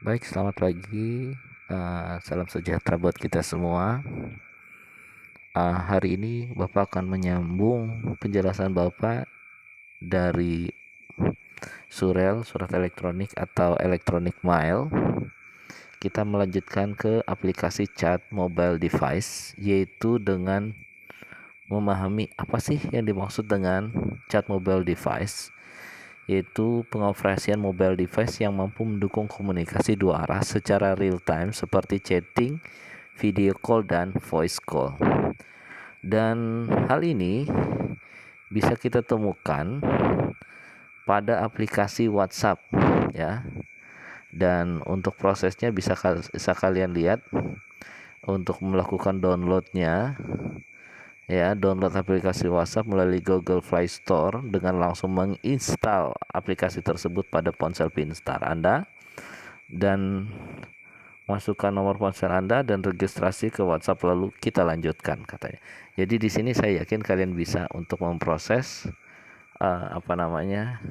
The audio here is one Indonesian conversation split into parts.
Baik, selamat pagi. Salam sejahtera buat kita semua. Hari ini Bapak akan menyambung penjelasan Bapak dari Surel, surat elektronik atau electronic mail. Kita melanjutkan ke aplikasi chat mobile device, yaitu dengan memahami apa sih yang dimaksud dengan chat mobile device, yaitu pengoperasian mobile device yang mampu mendukung komunikasi dua arah secara real time seperti chatting, video call, dan voice call. Dan hal ini bisa kita temukan pada aplikasi WhatsApp ya. Dan untuk prosesnya bisa kalian lihat untuk melakukan downloadnya ya, download aplikasi WhatsApp melalui Google Play Store dengan langsung menginstal aplikasi tersebut pada ponsel pintar Anda dan masukkan nomor ponsel Anda dan registrasi ke WhatsApp, lalu kita lanjutkan katanya. Jadi di sini saya yakin kalian bisa untuk memproses apa namanya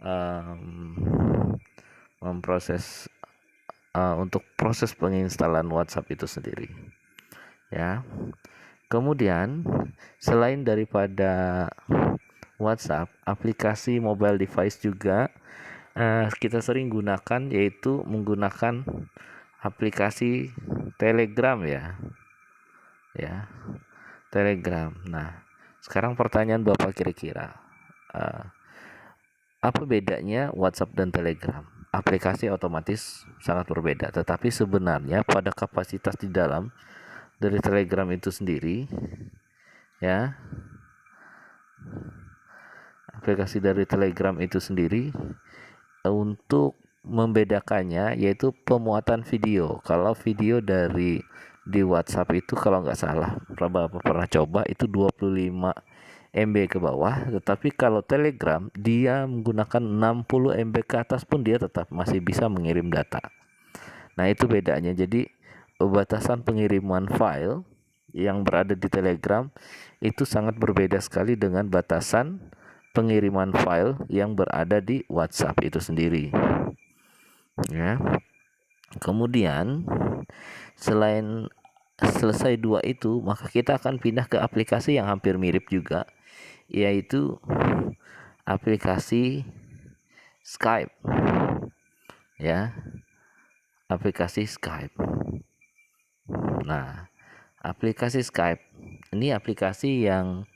um, memproses untuk proses penginstalan WhatsApp itu sendiri ya. Kemudian selain daripada WhatsApp, aplikasi mobile device juga kita sering gunakan, yaitu menggunakan aplikasi Telegram ya. Telegram. Nah, sekarang pertanyaan Bapak kira-kira apa bedanya WhatsApp dan Telegram? Aplikasi otomatis sangat berbeda, tetapi sebenarnya pada kapasitas di dalam dari Telegram itu sendiri ya, aplikasi dari Telegram itu sendiri untuk membedakannya yaitu pemuatan video. Kalau video di WhatsApp itu kalau nggak salah Bapak pernah coba itu 25 MB ke bawah, tetapi kalau Telegram dia menggunakan 60 MB ke atas pun dia tetap masih bisa mengirim data. Nah, itu bedanya. Jadi batasan pengiriman file yang berada di Telegram itu sangat berbeda sekali dengan batasan pengiriman file yang berada di WhatsApp itu sendiri ya. Kemudian selain selesai dua itu, maka kita akan pindah ke aplikasi yang hampir mirip juga, yaitu aplikasi Skype ya, aplikasi Skype. Nah, aplikasi Skype ini aplikasi yang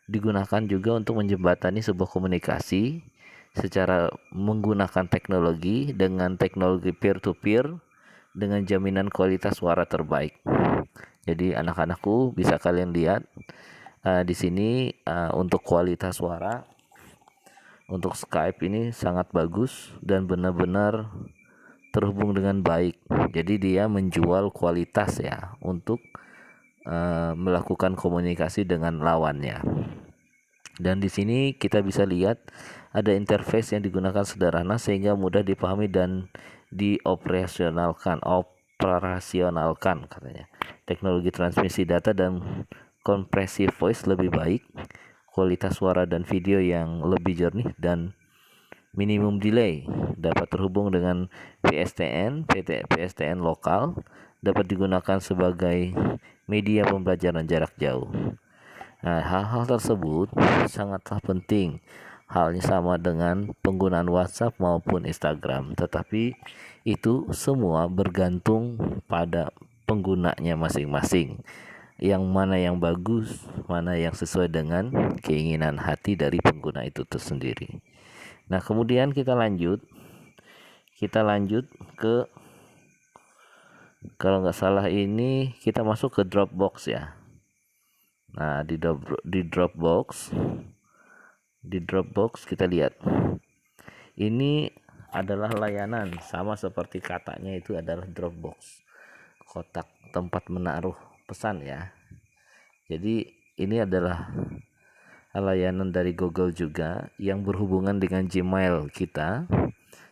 digunakan juga untuk menjembatani sebuah komunikasi secara menggunakan teknologi dengan teknologi peer to peer dengan jaminan kualitas suara terbaik. Jadi anak-anakku bisa kalian lihat di sini untuk kualitas suara untuk Skype ini sangat bagus dan benar-benar terhubung dengan baik. Jadi dia menjual kualitas ya untuk melakukan komunikasi dengan lawannya. Dan di sini kita bisa lihat ada interface yang digunakan sederhana sehingga mudah dipahami dan operasionalkan katanya. Teknologi transmisi data dan kompresi voice lebih baik, kualitas suara dan video yang lebih jernih dan minimum delay, dapat terhubung dengan PSTN lokal, dapat digunakan sebagai media pembelajaran jarak jauh. Nah, hal-hal tersebut sangatlah penting. Halnya sama dengan penggunaan WhatsApp maupun Instagram, tetapi itu semua bergantung pada penggunanya masing-masing. Yang mana yang bagus, mana yang sesuai dengan keinginan hati dari pengguna itu tersendiri. Nah, kemudian kita lanjut ke, kalau nggak salah ini kita masuk ke Dropbox ya. Nah, di Dropbox kita lihat ini adalah layanan sama seperti katanya, itu adalah Dropbox, kotak tempat menaruh pesan ya. Jadi ini adalah layanan dari Google juga yang berhubungan dengan Gmail kita.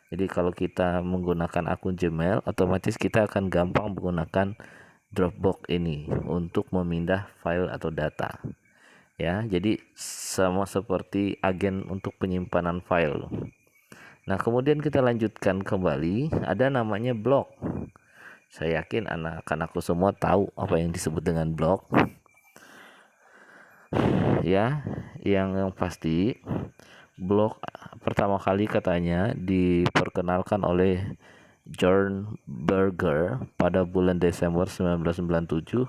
Jadi kalau kita menggunakan akun Gmail, otomatis kita akan gampang menggunakan Dropbox ini untuk memindah file atau data ya. Jadi sama seperti agen untuk penyimpanan file. Nah, kemudian kita lanjutkan kembali, ada namanya blog. Saya yakin anak-anakku semua tahu apa yang disebut dengan blog. Ya, yang pasti blog pertama kali katanya diperkenalkan oleh John Berger pada bulan Desember 1997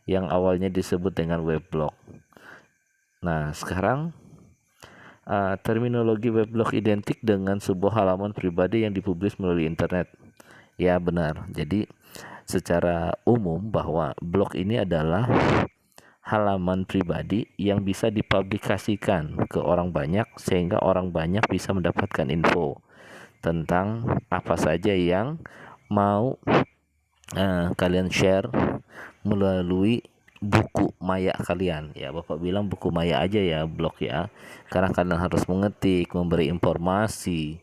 yang awalnya disebut dengan weblog. Nah, sekarang terminologi weblog identik dengan sebuah halaman pribadi yang dipublis melalui internet. Ya, benar. Jadi, secara umum bahwa blog ini adalah halaman pribadi yang bisa dipublikasikan ke orang banyak sehingga orang banyak bisa mendapatkan info tentang apa saja yang mau kalian share melalui buku maya kalian. Ya, Bapak bilang buku maya aja ya, blog ya, karena kalian harus mengetik, memberi informasi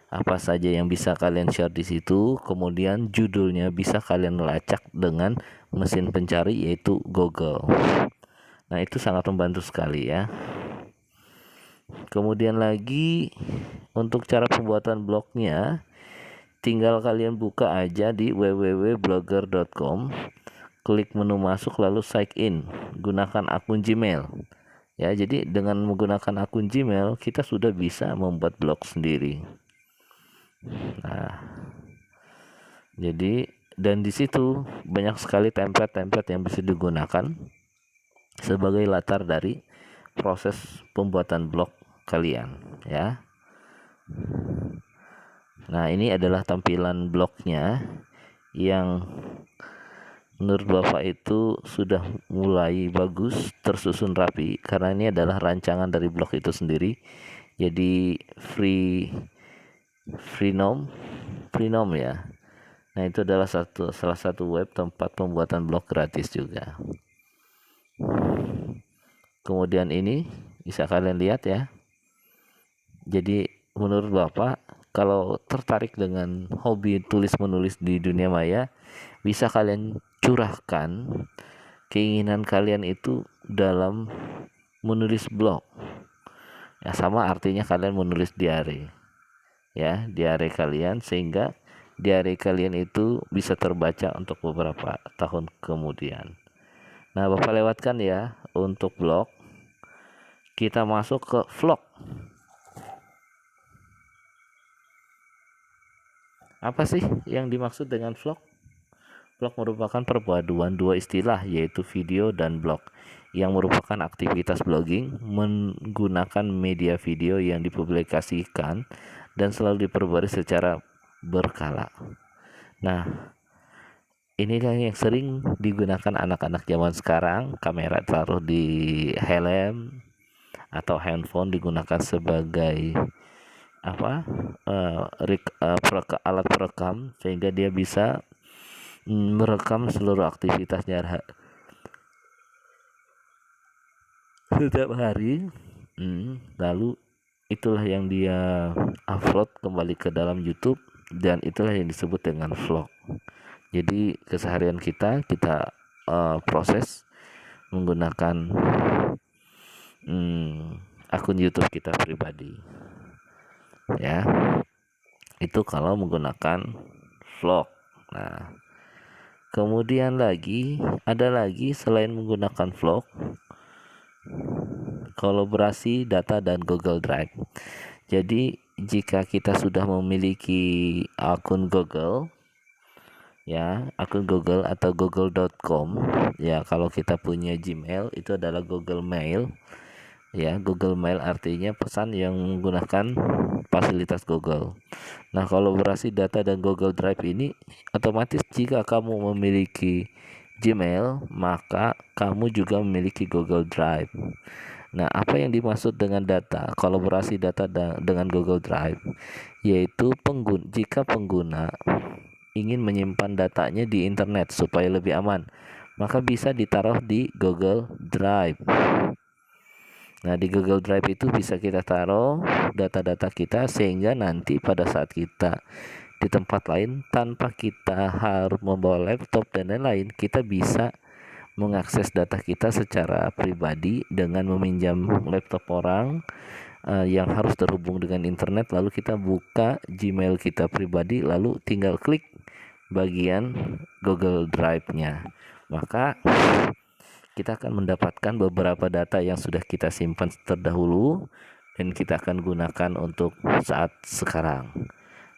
apa saja yang bisa kalian share di situ. Kemudian judulnya bisa kalian lacak dengan mesin pencari yaitu Google. Nah, itu sangat membantu sekali ya. Kemudian lagi untuk cara pembuatan blognya, tinggal kalian buka aja di www.blogger.com, klik menu masuk lalu sign in, gunakan akun Gmail. Ya, jadi dengan menggunakan akun Gmail kita sudah bisa membuat blog sendiri. Nah, jadi dan di situ banyak sekali template-template yang bisa digunakan sebagai latar dari proses pembuatan blog kalian ya. Nah, ini adalah tampilan blognya yang menurut Bapak itu sudah mulai bagus, tersusun rapi karena ini adalah rancangan dari blog itu sendiri. Jadi Freenom ya. Nah, itu adalah salah satu web tempat pembuatan blog gratis juga. Kemudian ini bisa kalian lihat ya. Jadi menurut Bapak, kalau tertarik dengan hobi tulis menulis di dunia maya, bisa kalian curahkan keinginan kalian itu dalam menulis blog. Ya, sama artinya kalian menulis diary. Ya, diary kalian sehingga diary kalian itu bisa terbaca untuk beberapa tahun kemudian. Nah, Bapak lewatkan ya untuk blog. Kita masuk ke vlog. Apa sih yang dimaksud dengan vlog? Vlog merupakan perpaduan dua istilah yaitu video dan blog yang merupakan aktivitas blogging menggunakan media video yang dipublikasikan dan selalu diperbarui secara berkala. Nah, inilah yang sering digunakan anak-anak zaman sekarang. Kamera taruh di helm atau handphone digunakan sebagai alat perekam sehingga dia bisa merekam seluruh aktivitasnya setiap hari. Lalu itulah yang dia upload kembali ke dalam YouTube dan itulah yang disebut dengan vlog. Jadi keseharian kita proses menggunakan akun YouTube kita pribadi ya. Itu kalau menggunakan vlog. Nah, kemudian ada lagi selain menggunakan vlog, kolaborasi data dan Google Drive. Jadi jika kita sudah memiliki akun Google ya, akun Google atau google.com ya, kalau kita punya Gmail itu adalah Google Mail ya. Google Mail artinya pesan yang menggunakan fasilitas Google. Nah, kolaborasi data dan Google Drive ini otomatis jika kamu memiliki Gmail, maka kamu juga memiliki Google Drive. Nah, apa yang dimaksud dengan kolaborasi data dengan Google Drive? Yaitu jika pengguna ingin menyimpan datanya di internet supaya lebih aman, maka bisa ditaruh di Google Drive. Nah, di Google Drive itu bisa kita taruh data-data kita sehingga nanti pada saat kita di tempat lain tanpa kita harus membawa laptop dan lain-lain, kita bisa mengakses data kita secara pribadi dengan meminjam laptop orang yang harus terhubung dengan internet, lalu kita buka Gmail kita pribadi, lalu tinggal klik bagian Google Drive-nya, maka kita akan mendapatkan beberapa data yang sudah kita simpan terdahulu dan kita akan gunakan untuk saat sekarang.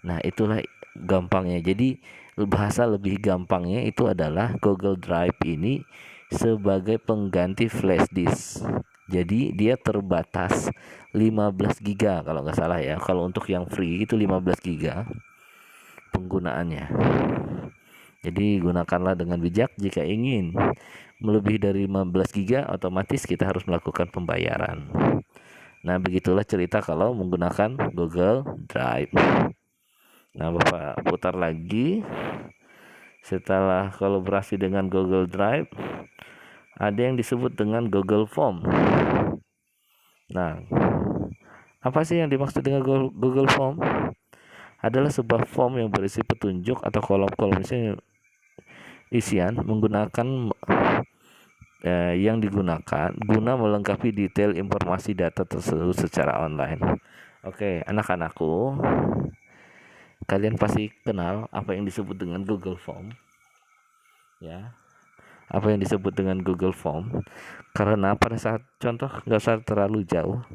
Nah, itulah gampangnya. Jadi bahasa lebih gampangnya itu adalah Google Drive ini sebagai pengganti flash disk. Jadi dia terbatas 15 GB kalau nggak salah ya. Kalau untuk yang free itu 15 GB penggunaannya. Jadi gunakanlah dengan bijak. Jika ingin melebihi dari 15 GB, otomatis kita harus melakukan pembayaran. Nah, begitulah cerita kalau menggunakan Google Drive. Nah, Bapak putar lagi. Setelah kolaborasi dengan Google Drive, ada yang disebut dengan Google Form. Nah, apa sih yang dimaksud dengan Google Form? Adalah sebuah form yang berisi petunjuk atau kolom-kolom isian menggunakan yang digunakan guna melengkapi detail informasi data tersebut secara online. Oke, anak-anakku, kalian pasti kenal apa yang disebut dengan Google Form, ya. Apa yang disebut dengan Google Form? Karena pada saat contoh, nggak usah terlalu jauh,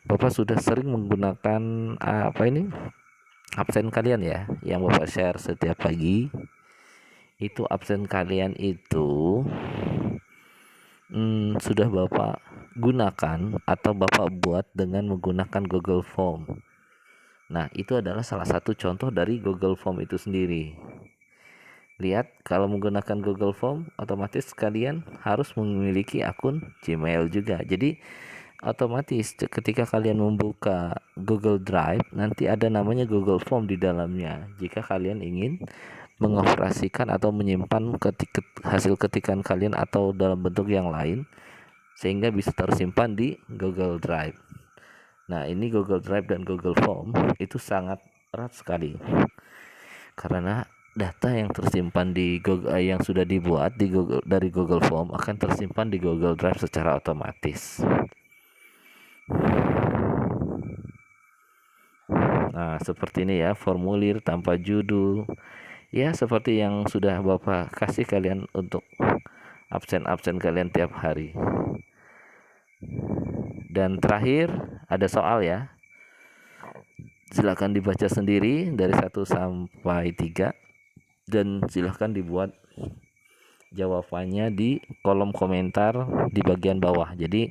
Bapak sudah sering menggunakan absen kalian ya, yang Bapak share setiap pagi. Itu absen kalian itu sudah Bapak gunakan atau Bapak buat dengan menggunakan Google Form. Nah, itu adalah salah satu contoh dari Google Form itu sendiri. Lihat, kalau menggunakan Google Form, otomatis kalian harus memiliki akun Gmail juga. Jadi otomatis ketika kalian membuka Google Drive, nanti ada namanya Google Form di dalamnya. Jika kalian ingin mengoperasikan atau menyimpan hasil ketikan kalian atau dalam bentuk yang lain, sehingga bisa tersimpan di Google Drive. Nah, ini Google Drive dan Google Form itu sangat erat sekali, karena data yang tersimpan di Google, yang sudah dibuat di Google dari Google Form akan tersimpan di Google Drive secara otomatis. Nah, seperti ini ya, formulir tanpa judul. Ya, seperti yang sudah Bapak kasih kalian untuk absen-absen kalian tiap hari. Dan terakhir ada soal ya. Silakan dibaca sendiri dari 1 sampai 3 dan silakan dibuat jawabannya di kolom komentar di bagian bawah. Jadi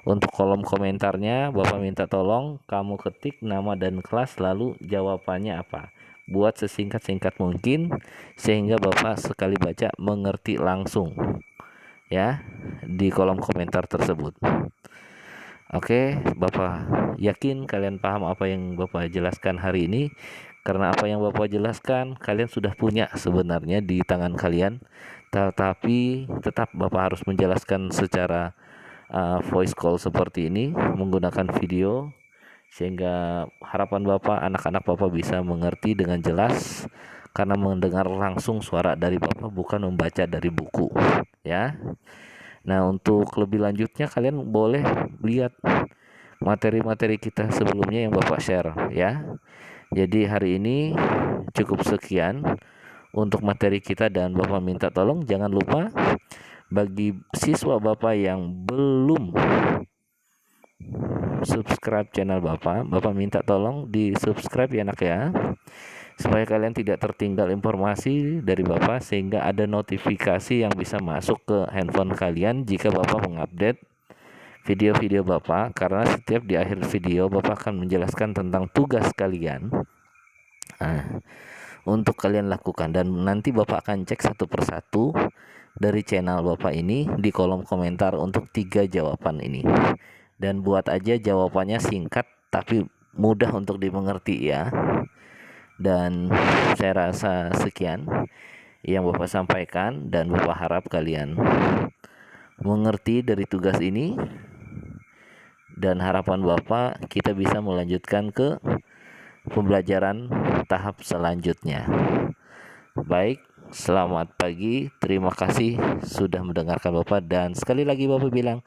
untuk kolom komentarnya Bapak minta tolong kamu ketik nama dan kelas, lalu jawabannya apa. Buat sesingkat-singkat mungkin sehingga Bapak sekali baca mengerti langsung ya di kolom komentar tersebut. Oke, Bapak yakin kalian paham apa yang Bapak jelaskan hari ini, karena apa yang Bapak jelaskan kalian sudah punya sebenarnya di tangan kalian, tetapi tetap Bapak harus menjelaskan secara voice call seperti ini menggunakan video, sehingga harapan Bapak, anak-anak Bapak bisa mengerti dengan jelas karena mendengar langsung suara dari Bapak, bukan membaca dari buku ya. Nah, untuk lebih lanjutnya kalian boleh lihat materi-materi kita sebelumnya yang Bapak share ya. Jadi hari ini cukup sekian untuk materi kita, dan Bapak minta tolong jangan lupa bagi siswa Bapak yang belum subscribe channel Bapak minta tolong di subscribe ya nak ya, supaya kalian tidak tertinggal informasi dari Bapak, sehingga ada notifikasi yang bisa masuk ke handphone kalian jika Bapak mengupdate video-video Bapak. Karena setiap di akhir video Bapak akan menjelaskan tentang tugas kalian untuk kalian lakukan, dan nanti Bapak akan cek satu persatu dari channel Bapak ini di kolom komentar untuk 3 jawaban ini. Dan buat aja jawabannya singkat tapi mudah untuk dimengerti ya. Dan saya rasa sekian yang Bapak sampaikan, dan Bapak harap kalian mengerti dari tugas ini, dan harapan Bapak kita bisa melanjutkan ke pembelajaran tahap selanjutnya. Baik, selamat pagi, terima kasih sudah mendengarkan Bapak, dan sekali lagi Bapak bilang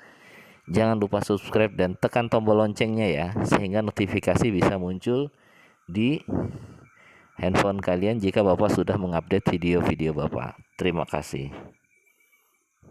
Jangan lupa subscribe dan tekan tombol loncengnya ya, sehingga notifikasi bisa muncul di handphone kalian jika Bapak sudah mengupdate video-video Bapak. Terima kasih.